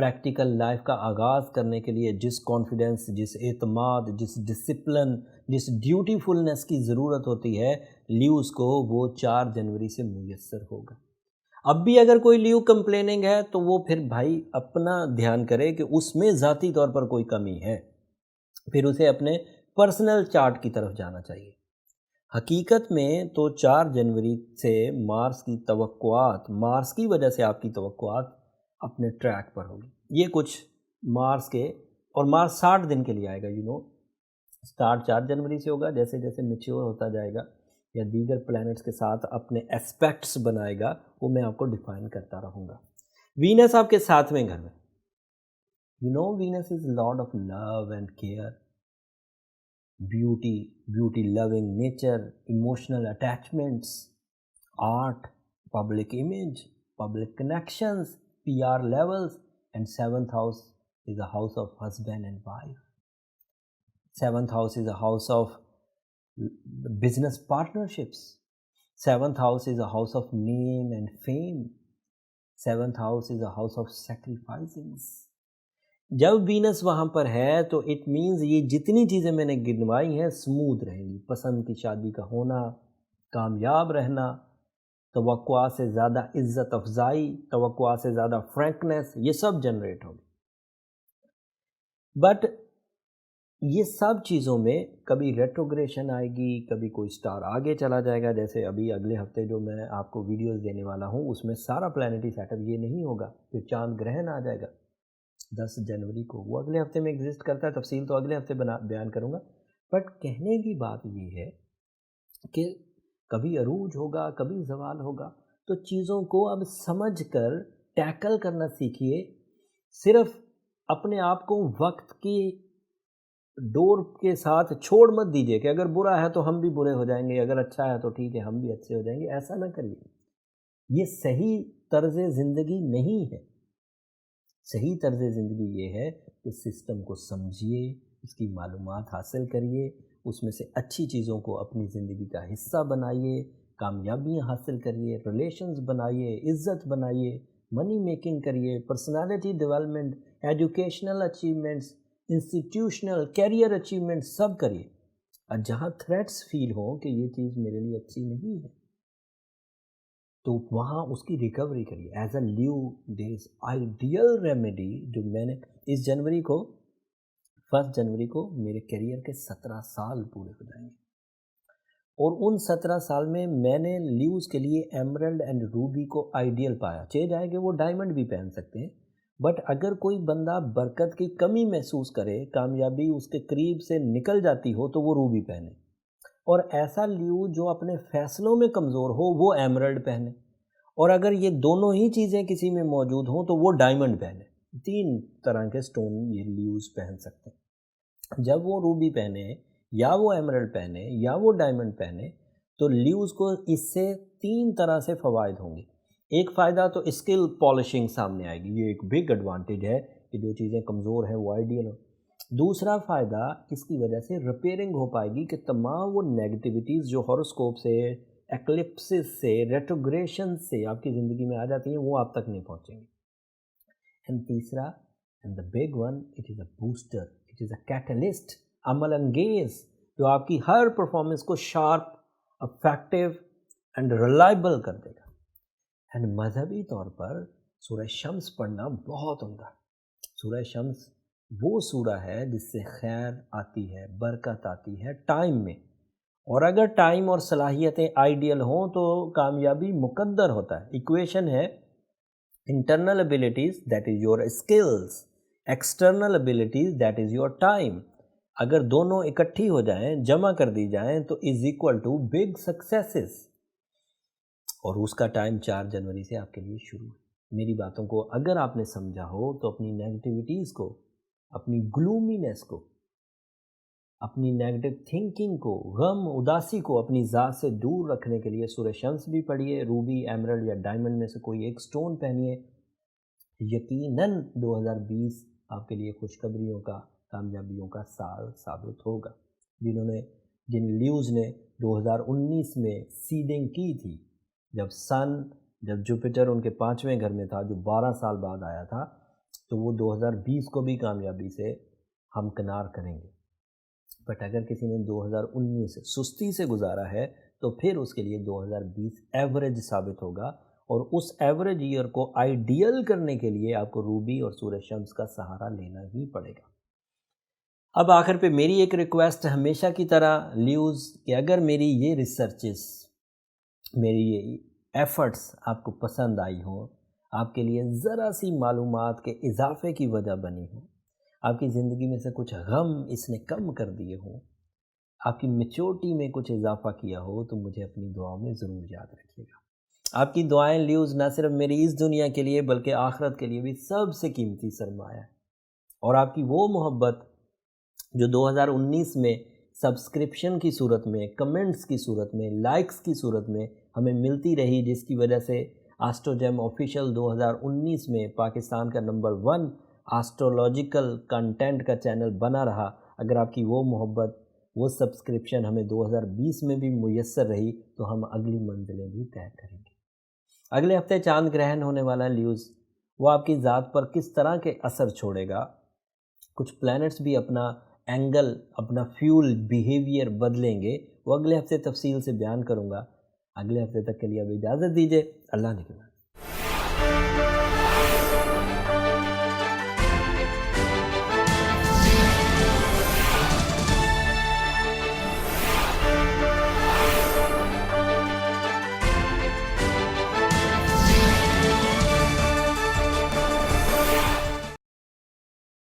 Practical life کا آغاز کرنے کے لیے جس کانفیڈنس، جس اعتماد، جس ڈسپلن، جس ڈیوٹیفلنس کی ضرورت ہوتی ہے، لیوز کو وہ 4 جنوری سے میسر ہوگا۔ اب بھی اگر کوئی لیو کمپلیننگ ہے تو وہ پھر بھائی اپنا دھیان کرے کہ اس میں ذاتی طور پر کوئی کمی ہے، پھر اسے اپنے پرسنل چارٹ کی طرف جانا چاہیے۔ حقیقت میں تو 4 جنوری سے مارس کی توقعات، مارس کی وجہ سے آپ کی توقعات اپنے ٹریک پر ہوگی۔ یہ کچھ مارس کے، اور مارس 60 دن کے لیے آئے گا، سٹارٹ 4 جنوری سے ہوگا، جیسے جیسے میچور ہوتا جائے گا یا دیگر پلینٹس کے ساتھ اپنے اسپیکٹس بنائے گا، وہ میں آپ کو ڈیفائن کرتا رہوں گا۔ وینس آپ کے 7ویں گھر میں، Venus is lord of love and care, beauty loving nature, emotional attachments, art, public image, public connections, PR levels, and 7th house is a house of husband and wife. 7th house is a house of business partnerships. 7th house is a house of name and fame. 7th house is a house of sacrificings. جب Venice وہاں پر ہے تو it means یہ جتنی چیزیں میں نے گنوائی ہیں سموتھ رہیں گی، پسند کی شادی کا ہونا، کامیاب رہنا، توقعات سے زیادہ عزت افزائی، توقعات سے زیادہ فرینکنس، یہ سب جنریٹ ہوگی۔ بٹ یہ سب چیزوں میں کبھی ریٹروگریشن آئے گی، کبھی کوئی سٹار آگے چلا جائے گا، جیسے ابھی اگلے ہفتے جو میں آپ کو ویڈیوز دینے والا ہوں اس میں سارا پلانیٹری سیٹ اپ یہ نہیں ہوگا، پھر چاند گرہن آ جائے گا 10 جنوری کو، وہ اگلے ہفتے میں ایگزسٹ کرتا ہے، تفصیل تو اگلے ہفتے بیان کروں گا۔ بٹ کہنے کی بات یہ ہے کہ کبھی عروج ہوگا، کبھی زوال ہوگا، تو چیزوں کو اب سمجھ کر ٹیکل کرنا سیکھیے۔ صرف اپنے آپ کو وقت کی ڈور کے ساتھ چھوڑ مت دیجیے کہ اگر برا ہے تو ہم بھی برے ہو جائیں گے، اگر اچھا ہے تو ٹھیک ہے ہم بھی اچھے ہو جائیں گے، ایسا نہ کریے۔ یہ صحیح طرز زندگی نہیں ہے۔ صحیح طرز زندگی یہ ہے کہ سسٹم کو سمجھیے، اس کی معلومات حاصل کریے، اس میں سے اچھی چیزوں کو اپنی زندگی کا حصہ بنائیے، کامیابیاں حاصل کریے، ریلیشنز بنائیے، عزت بنائیے، منی میکنگ کریے، personality development, educational achievements, institutional career achievement سب کریے۔ اور جہاں تھریٹس فیل ہوں کہ یہ چیز میرے لیے اچھی نہیں ہے تو وہاں اس کی ریکوری کریے۔ As a leave there is ideal remedy, جو میں نے اس جنوری کو 1 جنوری کو میرے کیریئر کے 17 سال پورے ہو جائیں گے، اور ان 17 سال میں میں نے لیوز کے لیے ایمرلڈ اینڈ روبی کو آئیڈیل پایا۔ چاہے کہ وہ ڈائمنڈ بھی پہن سکتے ہیں، بٹ اگر کوئی بندہ برکت کی کمی محسوس کرے، کامیابی اس کے قریب سے نکل جاتی ہو تو وہ روبی پہنے، اور ایسا لیو جو اپنے فیصلوں میں کمزور ہو وہ ایمرلڈ پہنے، اور اگر یہ دونوں ہی چیزیں کسی میں موجود ہوں تو وہ ڈائمنڈ پہنے۔ 3 طرح کے سٹون یہ لیوز پہن سکتے ہیں۔ جب وہ روبی پہنے یا وہ ایمرلڈ پہنے یا وہ ڈائمنڈ پہنے تو لیوز کو اس سے 3 طرح سے فوائد ہوں گے۔ ایک فائدہ تو اسکل پالشنگ سامنے آئے گی، یہ ایک بگ ایڈوانٹیج ہے کہ جو چیزیں کمزور ہیں وہ آئیڈیل ہوں۔ دوسرا فائدہ اس کی وجہ سے ریپیئرنگ ہو پائے گی کہ تمام وہ نیگیٹیوٹیز جو ہاروسکوپ سے، ایکلپسز سے، ریٹروگریشن سے آپ کی زندگی میں آ جاتی ہیں وہ آپ تک نہیں پہنچیں گی۔ اینڈ تیسرا، and the big one, it is a booster, it is a catalyst, عمل انگیز، جو آپ کی ہر پرفارمنس کو شارپ، افیکٹو اینڈ ریلائبل کر دے گا۔ اینڈ مذہبی طور پر سورہ شمس پڑھنا بہت عمدہ ہے۔ سورہ شمس وہ سورہ ہے جس سے خیر آتی ہے، برکت آتی ہے ٹائم میں، اور اگر ٹائم اور صلاحیتیں آئیڈیل ہوں تو کامیابی مقدر ہوتا ہے۔ ایکویشن ہے internal abilities that is your skills, external abilities that is your time. اگر دونوں اکٹھی ہو جائیں، جمع کر دی جائیں تو is equal to big successes, اور اس کا ٹائم 4 جنوری سے آپ کے لیے شروع ہے۔ میری باتوں کو اگر آپ نے سمجھا ہو تو اپنی نیگیٹیوٹیز کو، اپنی گلومینس کو، اپنی نیگیٹو تھنکنگ کو، غم اداسی کو اپنی ذات سے دور رکھنے کے لیے سورہ شمس بھی پڑھیے، روبی، ایمرلڈ یا ڈائمنڈ میں سے کوئی ایک سٹون پہنیے۔ یقیناً 2020 آپ کے لیے خوشخبریوں کا، کامیابیوں کا سال ثابت ہوگا۔ جن لیوز نے 2019 میں سیڈنگ کی تھی، جب جوپیٹر ان کے 5ویں گھر میں تھا جو 12 سال بعد آیا تھا، تو وہ 2020 کو بھی کامیابی سے ہمکنار کریں گے. بٹ اگر کسی نے 2019 سستی سے گزارا ہے تو پھر اس کے لیے 2020 ایوریج ثابت ہوگا، اور اس ایوریج ایئر کو آئیڈیل کرنے کے لیے آپ کو روبی اور سورہ شمس کا سہارا لینا ہی پڑے گا. اب آخر پہ میری ایک ریکویسٹ ہمیشہ کی طرح لیوز، کہ اگر میری یہ ریسرچز، میری یہ ایفرٹس آپ کو پسند آئی ہوں، آپ کے لیے ذرا سی معلومات کے اضافے کی وجہ بنی ہوں، آپ کی زندگی میں سے کچھ غم اس نے کم کر دیے ہوں، آپ کی میچورٹی میں کچھ اضافہ کیا ہو، تو مجھے اپنی دعاؤں میں ضرور یاد رکھیے گا. آپ کی دعائیں لیوز نہ صرف میری اس دنیا کے لیے بلکہ آخرت کے لیے بھی سب سے قیمتی سرمایہ ہے. اور آپ کی وہ محبت جو 2019 میں سبسکرپشن کی صورت میں، کمنٹس کی صورت میں، لائکس کی صورت میں ہمیں ملتی رہی، جس کی وجہ سے آسٹرو جیم آفیشیل 2019 میں پاکستان کا نمبر 1 آسٹرولوجیکل کنٹینٹ کا چینل بنا رہا. اگر آپ کی وہ محبت، وہ سبسکرپشن ہمیں 2020 میں بھی میسر رہی تو ہم اگلی منزلیں بھی طے کریں گے. اگلے ہفتے چاند گرہن ہونے والا ہے لیوز، وہ آپ کی ذات پر کس طرح کے اثر چھوڑے گا. کچھ پلانٹس بھی اپنا اینگل، اپنا فیول بیہیویئر بدلیں گے، وہ اگلے ہفتے تفصیل سے بیان کروں گا. اگلے ہفتے تک کے لیے اب اجازت دیجیے. اللہ نے